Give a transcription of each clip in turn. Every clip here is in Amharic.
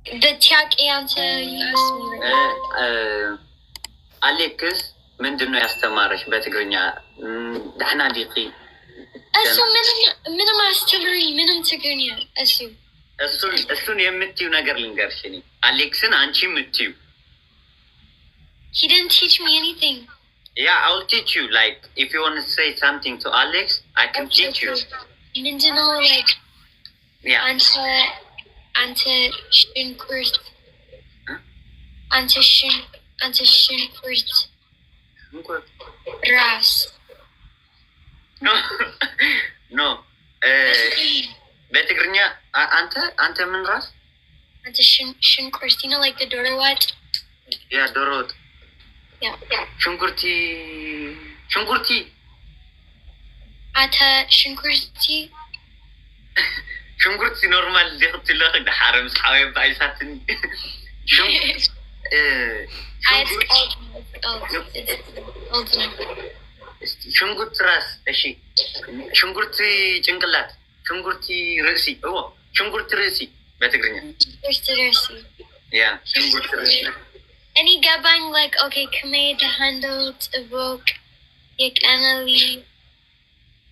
በቲያቄ አንተ አሌክስ ምንድን ነው ያስተማረሽ በትግርኛ? ዳሕና ዲቂ እሱ ምንም አስተምሪ ምንም ትግርኛ እሱን የምትዩ ነገር ልንገርሽ። እኔ አሌክስን አንቺ የምትዩ He didn't teach me anything. Yeah, I'll teach you. Like, if you want to say something to Alex, I can teach you. ምንድን ነው like Yeah. አንተ ሽንኩርት አንተ ሽንኩርት ራስ ኖ በትግርኛ አንተ ምን ራስ አንተ ሽንኩርት you know like the ዶሮ ወጥ ያ ዶሮ ወጥ Yeah. ሽንኩርቲ አንተ ሽንኩርቲ ኖርማል ዲኽትለኽ ድሓረም ሰሓዊ ባይሳትን ሽንኩርት ራስ እሺ ሽንኩርቲ ጭንቅላት ሽንኩርቲ ርእሲ ሽንኩርቲ ርእሲ በትግርኛ ያ ሽንኩርቲ ርእሲ እኔ ገባኝ like okay ከመይ ተሃንደው ጽቡቅ የቀነሊ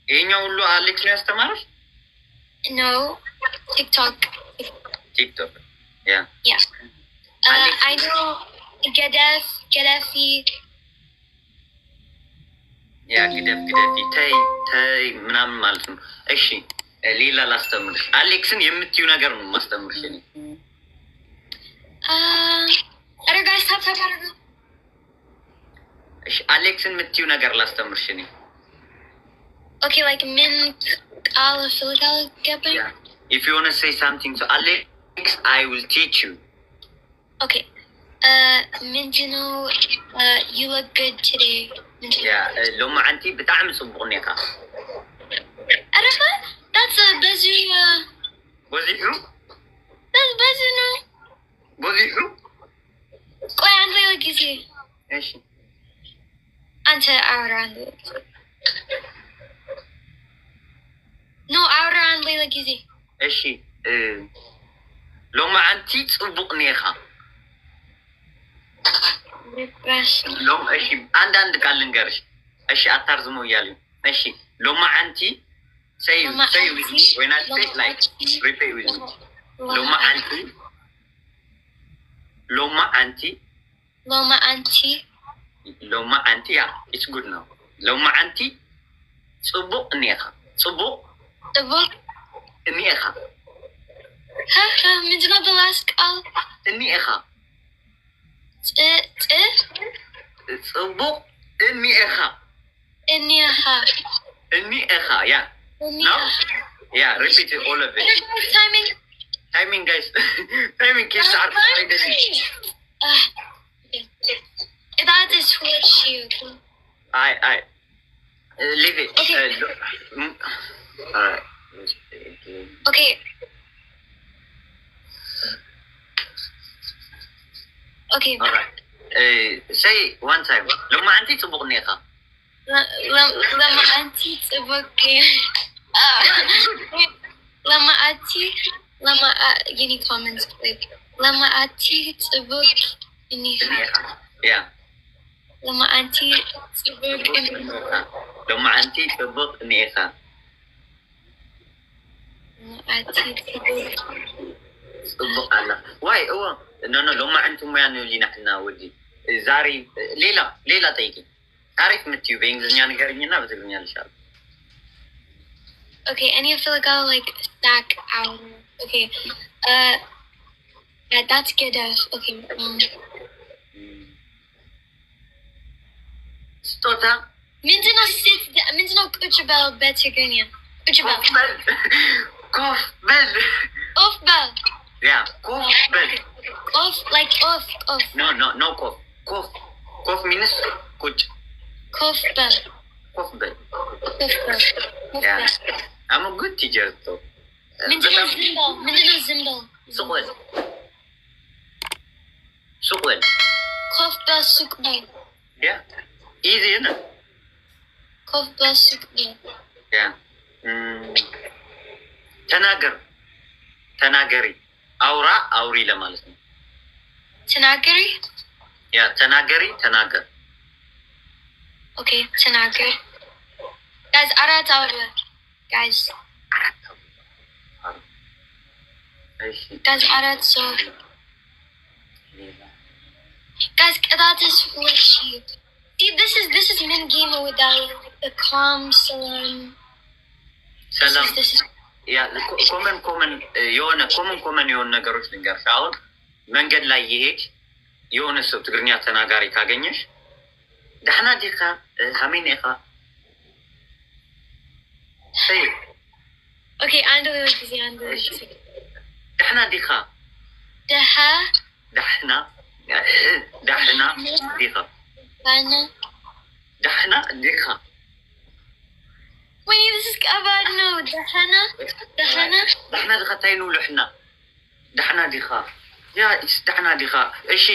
ይሄኛው ሁሉ አሌክስ ነው ያስተማረሽ? No, TikTok. Yeah. I know Gaddafi. Yeah, Gaddafi. ተይ ምናምን ማለት ነው። እሺ ሌላ ላስተምርሽ። አሌክስን የምትዩ ነገር ነው ማስተምርሽ እኔ። ጋይስ ታፕ አድርጉ። እሺ አሌክስን የምትዩ ነገር ላስተምርሽ እኔ። Okay, like min yeah. If you want to say something to Alex, I will teach you. Okay. Minjino, you look good today. Yeah, Loma Auntie, but I'm so boneka. Arafa? That's a bazoo. Was it you? That's bazoo, no? Was it you? Go on, like you see. Yes. Ante around it. No, አውራን ሌላ ጊዜ እሺ ሎማ አንቲ ጽቡቅ ነኻ ሎም እሺ አንዳንድ ቃል ልንገርሽ እሺ አታርዝሙ እያሉ እሺ ሎማ አንቲ say with me when I say like repeat with me ሎማ አንቲ yeah it's good now ሎማ አንቲ ጽቡቅ ነኻ ጽቡቅ እኒኤኻ ምንድን ነው the last ቃል እኒኤኻ ጽቡቅ እኒኤኻ ያ now yeah repeat it all of it timing guys timing kids are that is what you I leave it okay. Alright. Okay. Okay. Alright. Say one time. Lama anti tsubok niya ka. Lama anti tsubok niya. You need comments quick. Lama anti tsubok niya. Yeah. Lama anti tsubok niya. Lama anti tsubok niya ka. ጽቡቅ አለ ዋይ ኖ ሎማ አንቱም ያን ሊናሕና ወዲ ዛሬ ሌላ ጠይቂ አሪፍ የምትዩ በእንግሊዝኛ ንገርኝና በትግርኛ ልሻል Okay, and you feel like stack out. Okay. Yeah, that's good. Okay. ስጦታ ምንድነው ቁጭ በል በትግርኛ ቁጭ በል ኮፍ በል ኦፍ በል yeah ኮፍ በል off like off no ኮፍ means ቁጭ ኮፍ በል yeah I'm a good teacher though ምንድነው ዝምበል ሱቅ በል ኮፍ በል ሱቅ በል yeah easy isn't it ኮፍ በል ሱቅ በል yeah ተናገሪ አውራ አውሪ ለማለት ነው። ተናገሪ ያ ተናገሪ ተናገር። ኦኬ ተናገር። ጋይስ አራት አውራ ጋይስ አራት እሺ ጋይስ አራት ሰው guys ቅጣት is worksheet. See this is min game without the calm ሰላም ያ ኮመን የሆነ ኮመን የሆነ ነገሮች ልንገርሽ። አሁን መንገድ ላይ ይሄድ የሆነ ሰው ትግርኛ ተናጋሪ ካገኘሽ ደህና ዲኻ ሀሜን ኢኻ ሰይ ኦኬ አንድ ጊዜ ደህና ዲኻ ደህና ዲኻ ደህና ዲኻ Wait, this is ከባድ ነው። ደህና ዲኻ ታይኑ ልሕና ደህና ዲኻ ያ ደህና ዲኻ እሺ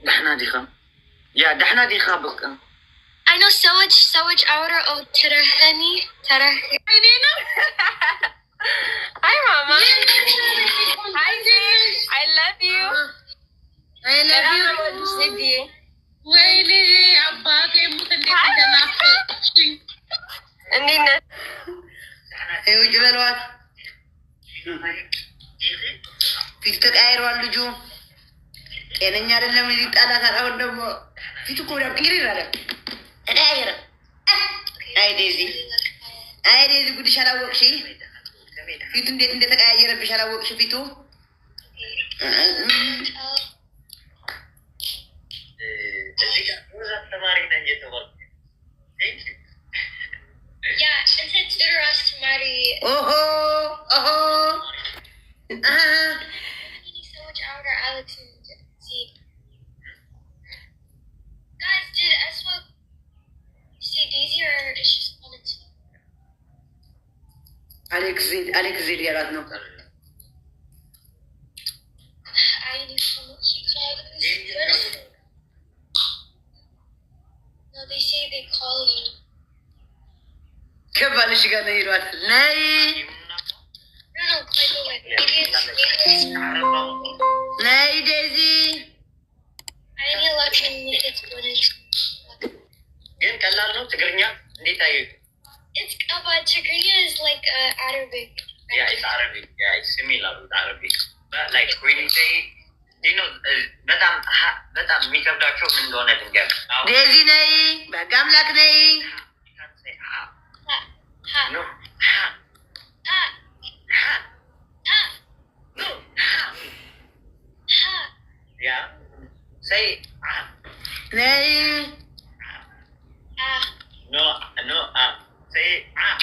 ደህና ዲኻ ያ ደህና ዲኻ በቃ I know ሰዎች አውራ ተረኸኒ እኔ ነው Hi mama Hi I love you Sidi ወይኔ አባቴ ሙት እንዴት እንደናፈቅሽኝ እንዴት ውጭ በለዋት። ፊት ተቀያይሯል ልጁ ጤነኛ አይደለም። ሊጣላት አሁን ደግሞ ፊቱ እኮ ወዲያው ቅይር ይላል። ተቀያየረ። አይ ዴዚ ጉድሽ አላወቅሽ? ፊቱ እንዴት እንደተቀያየረብሽ አላወቅሽ? ፊቱ ተማሪ ነኝ የተባልኩ ያ እንትን ጥሩ አስተማሪ ኦሆ ሰዎች አውራ አሌክስ guys did Esma see Daisy or is she just wanted to አሌክስ ዜድ ያላት ነው። I need someone she called No, they say they call you. ከባልሽ ጋር ነው ይሏት ነይ No, by the way. ነይ ዴዚ I need to let them make it good. ግን ቀላል ነው ትግርኛ እንዴት አየህ? It's about Tigrinya is like Arabic. Yeah, it's Arabic. Yeah, it's similar with Arabic. But like when you say, you know, በጣም የሚከብዳቸው ምን እንደሆነ ልንገር። ዴዚ ነይ በቃ አምላክ ነይ Ha. No. Ha. Ha. No. Ha. Yeah. Say ነይ Ah. no. Say Ah.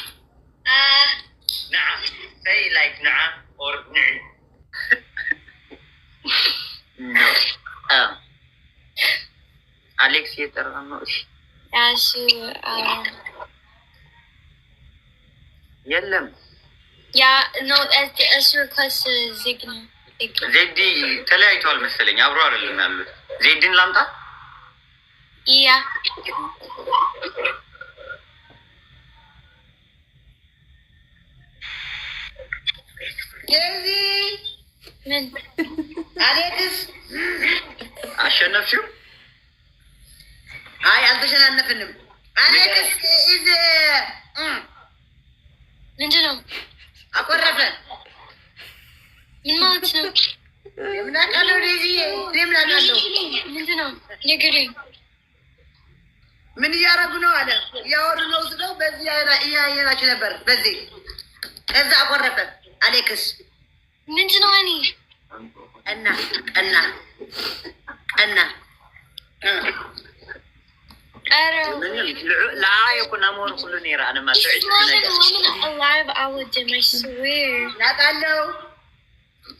Naam. Say like naam or ni'am. No. Alex የጠራ ነው። እሺ Yeah, she የለም Yeah, no, as request Zigna. ዜዲ ተለያይቷል መሰለኝ። አብሮ አይደለም ያሉት። ዜድን ላምጣ? Yeah. ዴዚ ምን አሌክስ አሸነፍሽው? አይ አልተሸናነፍንም። አሌክስ ኢዝ ምንድን ነው? አቆረፈ። ምን ማለት ነው? የምን አውቃለሁ ዴዚ የምን አውቃለሁ። ምንድን ነው? ንገረኝ። ምን እያደረጉ ነው አለ። እያወሩ ነው ስለው በዚህ እያየናችሁ ነበር። በዚህ ከዛ አቆረፈ አሌክስ። ምንድን ነው? እኔ ቀና ኧረ ለአየኩና መሆን ሁሉ ኔራ አነማ This woman alive I would dim, I swear. ናቃለው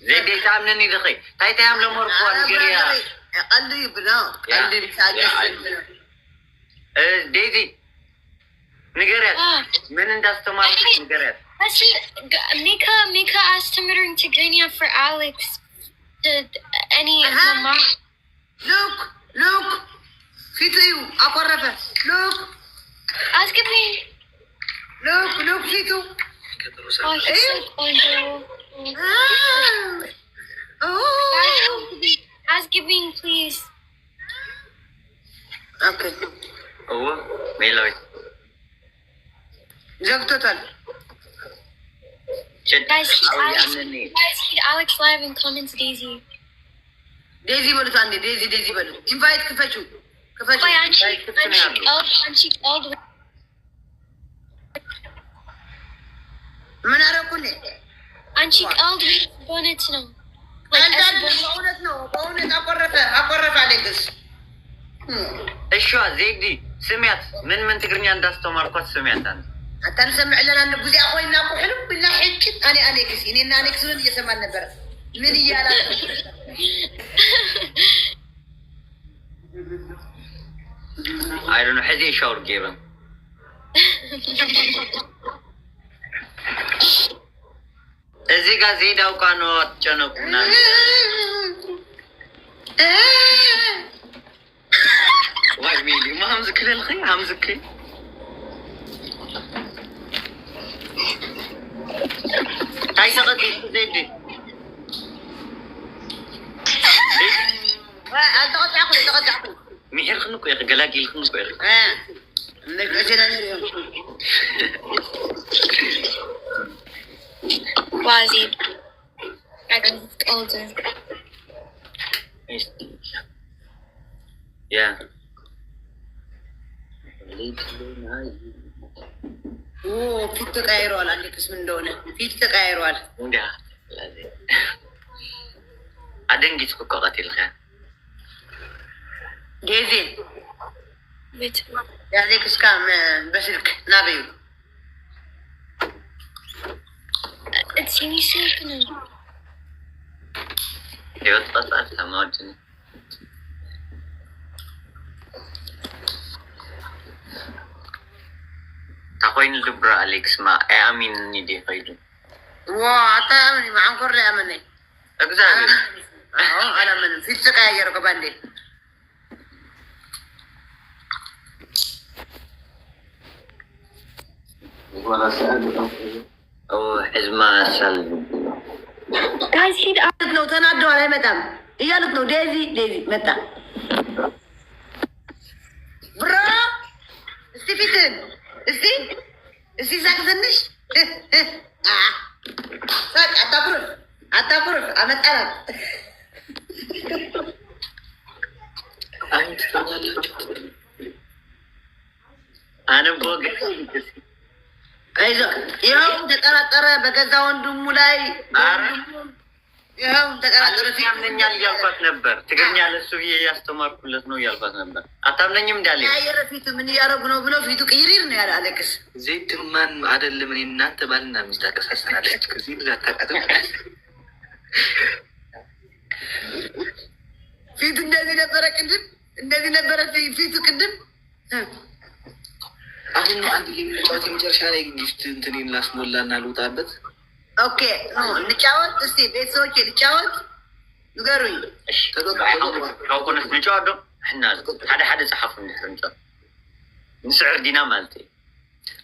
ዜዲ ታምነኒ ድኺ ታይታያም ለሞርኩ አንገሪያ ቀልዱ ይብናው ቀልዱ ይሳገስ ዴዚ ንገሪያት ምን እንዳስተማርኩሽ ንገሪያት። Mika አስተምሩኝ ትግርኛ for Alex. Any mama. ሉክ ፊቱ አቆረፈ። ሉክ አስገቢ ፊቱ Oh, he's so cool. Housekeeping, please. Okay. Oh, Meloy. ዘግቶታል። Guys, hit Alex live and comments Daisy. ዴዚ በሉት አንዴ ዴዚ በሉት። ኢንቫይት ክፈቹ። Why, aren't she called? ምን አደረኩኝ? Aren't she called? Bonnet ነው። በእውነት ነው። በእውነት አቆረፈ አሌክስ። እሺ ዜዲ ስሚያት፣ ምን ትግርኛ እንዳስተማርኳት ስሚያት። አታንሰምዕ ለና ንጉዜ ኮይና ኩሕሉ ብላ ሕጭት አኔ አሌክስ እኔና አሌክስ ምን እየሰማን ነበር? ምን እያላ I don't know. Has he shower given? እዚህ ጋር ዜዳው ቃኖ አትጨነቁና ዋይ ሚሊ ማም ዝክለልኺ ሃም ዝክ ታይሰቀት ዜዲ ተቀጣዕኩ ሚሕርክን እኮ ይኸ ገላጊልክን እኮ ይኸ ነግዕጀና ነሪዮም Quasi. I got older. Yeah. ፊት ተቀያይረዋል። አሌክስ ምን እንደሆነ ፊት ተቀያይረዋል። አደንጊት እኮ ቀቲልከ ዴዚ Wait. የአሌክስ ካም በስልክ ናበዩ It's really sick now. ህይወት ጠጣት ተማወድን ታኮይን ልብራ አሌክስ ማ አሚን ኒዲ ኸይዱ አታ ማንኮር ያመነ እግዚአብሔር አላምን ፊት ተቀያየረ ከባንዴ ወላ ሕዝማ ሳል Guys, hit ነው ተናደዋል። አይመጣም እያሉት ነው። ዴዚ መጣ ብሮ እስቲ ፊትን እስቲ ሳቅ ትንሽ ሳቅ አታኩርፍ አመጣናት አንቦግ አይዞህ ይኸው ተጠራጠረ በገዛ ወንድሙ ላይ ይኸው ተጠራጠረ። ያምነኛል እያልኳት ነበር። ትግርኛ ለሱ ብዬ እያስተማርኩለት ነው እያልኳት ነበር። አታምነኝም እንዳለ ያየረ ፊቱ ምን እያደረጉ ነው ብለው ፊቱ ቅይሪር ነው ያለ አሌክስ። ዜድ ማን አይደለም። እኔ እናንተ ባልና ሚስት አቀሳሰናለች። ከዚህ ልጅ አታውቃትም። ፊቱ እንደዚህ ነበረ ቅድም፣ እንደዚህ ነበረ ፊቱ ቅድም። አሁን አንድ የሚጫወት የመጨረሻ ላይ ጊፍት እንትኔን ላስሞላና ልውጣበት። ኦኬ እንጫወት እስቲ ቤተሰቦቼ ልጫወት ንገሩኝ። ካውኮነት ንጫወት ዶ ሕና ሓደ ፀሓፉ ንሕንጫ ንስዕር ዲና ማለት እዩ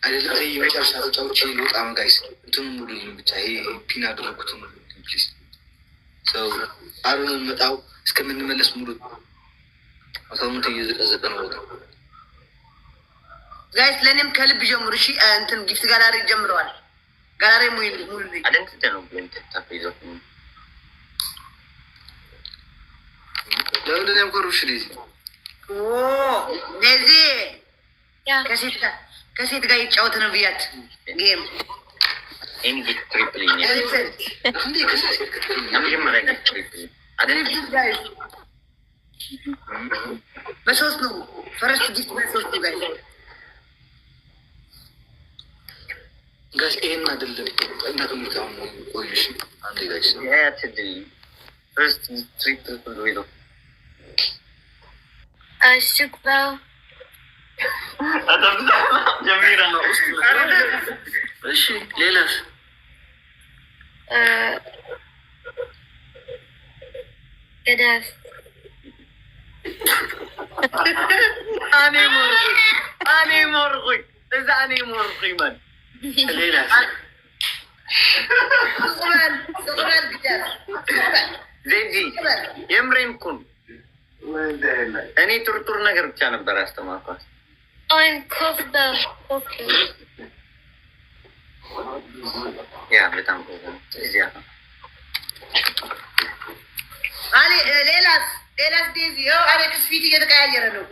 አይደለም። የመጨረሻ ተጫውቼ ልውጣ መጋይስ እንትኑ ሙሉልኝ ብቻ። ይሄ ፒን አደረኩት ሙሉልኝ ፕሊዝ። ሰው አሩን መጣው እስከምንመለስ ሙሉ አካውንት እየዘቀዘቀ ነው ወጣ ጋይስ ለኔም ከልብ ጀምሩ። እሺ እንትን ጊፍት ጋላሪ ጀምረዋል። ጋላሪ ሙሉ አደንክ ተነው ብለን ተታፈይዞ ለምን ያምኮሩሽ ዲዚ ዴዚ Yeah. ከሴት ጋር ይጫወት ነው ብያት ጌም ኤኒ ጊት ትሪፕል ኒ መጀመሪያ ጊት ትሪፕል አደንክ ጋይስ በሶስት ነው ፈረስት ጊፍት በሶስት ነው ጋይስ ጋይስ ይሄን አይደለም እንደምታው ነው ቆይሽ አንዴ ጋይስ ያ ትድል ፈርስት ትሪፕል ሁሉ ይሎ Shukba. አተምዛ ጀሚራ ነው እሺ ሌላስ Gadaf. እኔ ሞርኩኝ እዛ እኔ ሞርኩኝ ማን ሌላስ ዜጂ የምሬን ኩን እኔ ጥርጥር ነገር ብቻ ነበር ያስተማርኳት። ያ በጣም እዚያ ሌላስ ዴዚ ይኸው አሌክስ ፊት እየተቀያየረ ነው።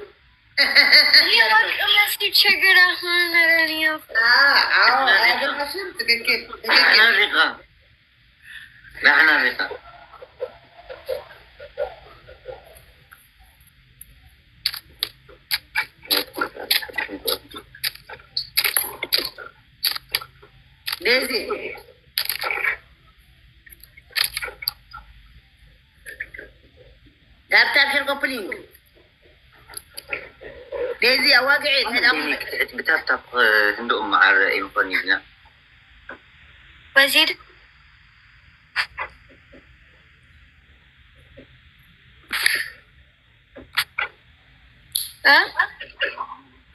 ትክክል ዴዚ دابتر في الكوبلينج ديزي أواقعي بتابتاب هندو مع الإنفوني بنا وزير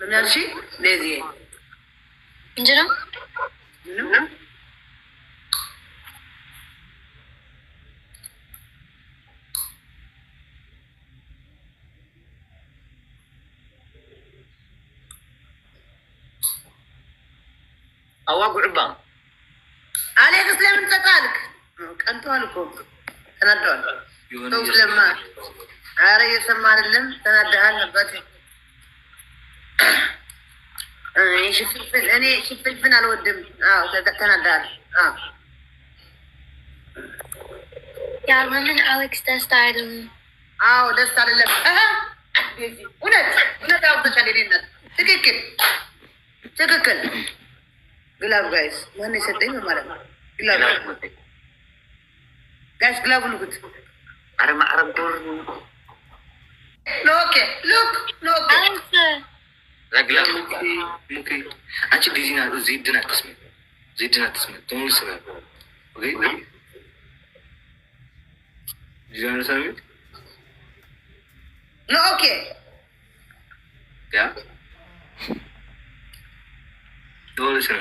من هالشي ديزي انجلو أواقع عبان عليك سلام تقالك كنتوالكم تنادون توف لما عاري يسمى لهم تنادها نباتي شوف الفن أنا شوف الفن على ودم تنادها يا لمن أليكس دست عدل دست على اللف ديزي ونت أوضح علينا تككل ግላብ ጋይስ ማን የሰጠኝ ማለት ነው? ግላብ ጋይስ ግላብ ንኩት። አረማ አረም ጎር ኦኬ ሉክ ኦኬ ለግላብ ኦኬ አንቺ ዲዚና ዜድና ተስመ ተሙል ሰበ ኦኬ ዲዛይን ሳሚ ኦኬ ያ ዶል ሰበ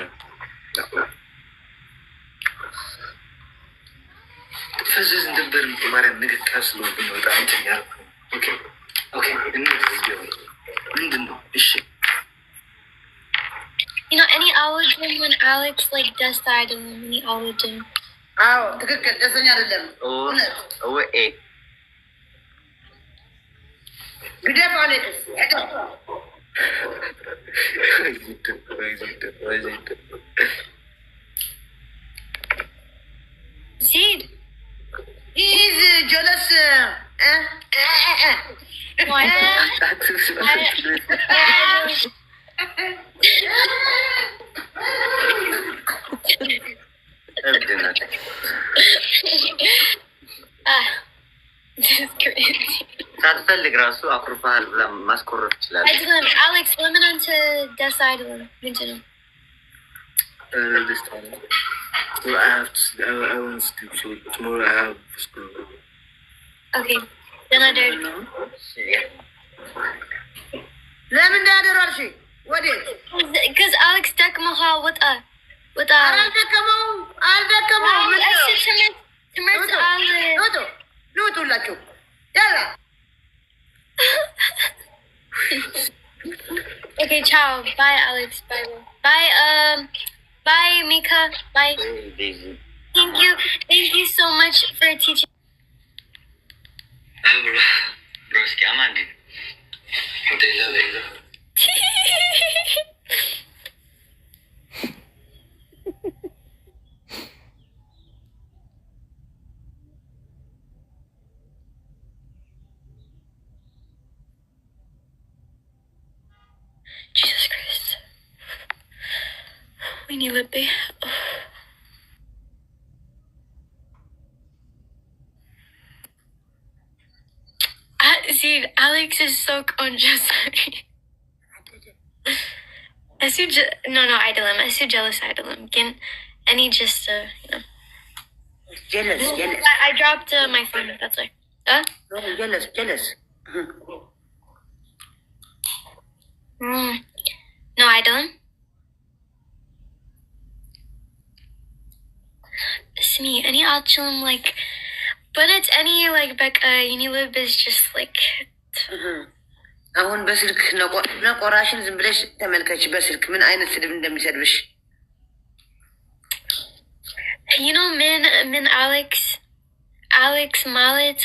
ፈዘዝ እንደበር ማርያም ንግግር ስለሆነ በጣም እንትን ያልኩ ኦኬ ምንድን ነው? እሺ You know, any algorithm when Alex like does that and any algorithm. ትክክል ደስተኛ አይደለም። ኤ ግደፍ አሌክስ Seed. He's jealous. Why? This is crazy. ሳትፈልግ ራሱ አኩርፋሃል ብላ ማስኮረፍ ይችላል። Alex, lemon onto death side of ምንድን ነው? This time. Well, I want to sleep, so tomorrow I have school. Okay, then I did. ለምን እንዳደረርሽ ወዴት? Because Alex ደክመሃ ወጣ አልደከመው ትምህርት አለ ኑቱላችሁ ያላ Okay, ciao. Bye, Alex. Bye, Mika. Bye. Thank you so much for teaching. Broski, Amandi. They love it. Jesus Christ. We need Lippy. See, Alex is so conscious. No, idolum. I see jealous idolum. Any just, jealous. I dropped my phone. That's like, jealous. No, idolum. me. Any actually like, but it's any like Becca. Any lib is just like. አሁን በስልክ ነቆራሽን ዝም ብለሽ ተመልከች። በስልክ ምን አይነት ስድብ እንደሚሰድብሽ You know, min Alex Mallet,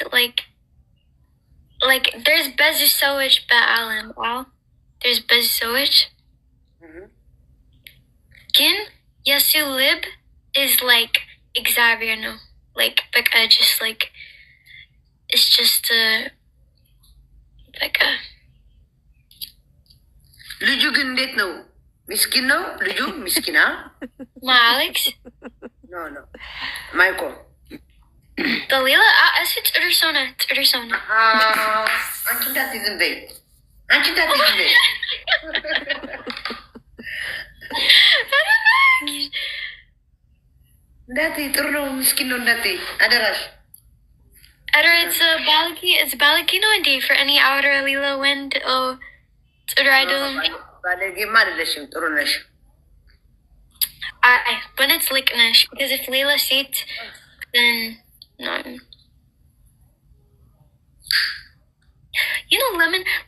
like there's Bezu Sowich Ba'alim. Wow, there's Bezu Sowich. Gin Yasu Lib is like Xavier, no, like just like it's just like a. ልጁ ግን እንዴት ነው? ምስኪን ነው ልጁ ምስኪና Ma Alex? No. ማይኮ Dalila? It's Ursona. አንቺ እንዳትይዝም በይ። እንዳትይ ጥሩ ነው። ምስኪን ነው እንዳትይ አደራሽ። It's Balagino and day for any outer Lila wind. Oh, ባለጌማ አይደለሽም፣ ጥሩ ነሽ። When it's Liknish, because if Leila said, then no. You know,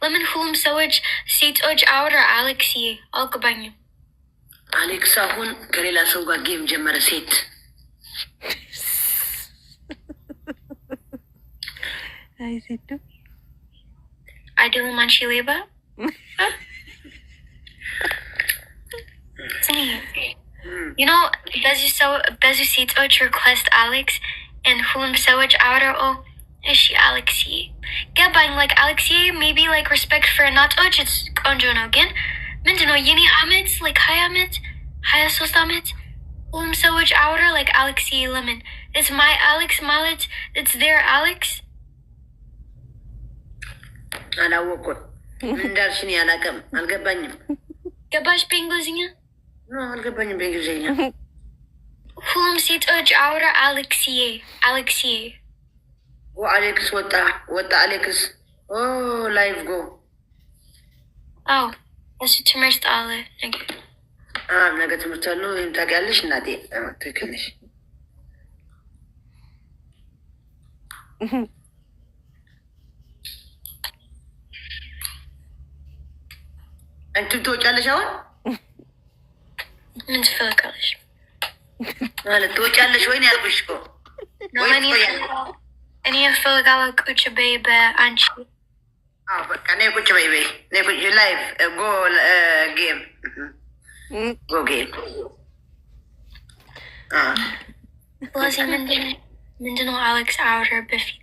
lemon hulum sewage seat oj out or Alexi. I'll go bang you. Alex አሁን ከሌላ ሰው ጋር ጌም ጀመረ ሴት I do manchi leba. You know, Bezu seats request Alex and Hulum Sewage outer is she Alexi? Get buying like Alexi, maybe like respect for not it's Conjono again. Mindino Yini Amit, like Hi Amit, Hi Sos Amit, Hulum Sewage outer like Alexi Lemon. It's my Alex Mallet, it's their Alex. አላወቁት እንዳልሽኝ አላውቅም፣ አልገባኝም። ገባሽ በእንግሊዝኛ? ኖ አልገባኝም በእንግሊዝኛ። ሁሉም ሴቶች አውራ አሌክሲዬ አሌክስ ወጣ አሌክስ ላይቭ ጎ አዎ እሱ ትምህርት አለ ነገ ትምህርት አለው። ወይም ታውቂያለሽ እናቴ ትክክል ነሽ። አንቺ ትወጫለሽ አሁን? ምን ትፈልጋለሽ? ማለት ትወጫለሽ ወይ ነው ያልኩሽ እኮ። እኔ እፈልጋለሁ ቁጭ በይ በአንቺ። አዎ በቃ ነይ ቁጭ በይ ነይ ቁጭ ላይቭ ጎ ጌም ስለዚህ ምንድነው አሌክስ አውራ በፊት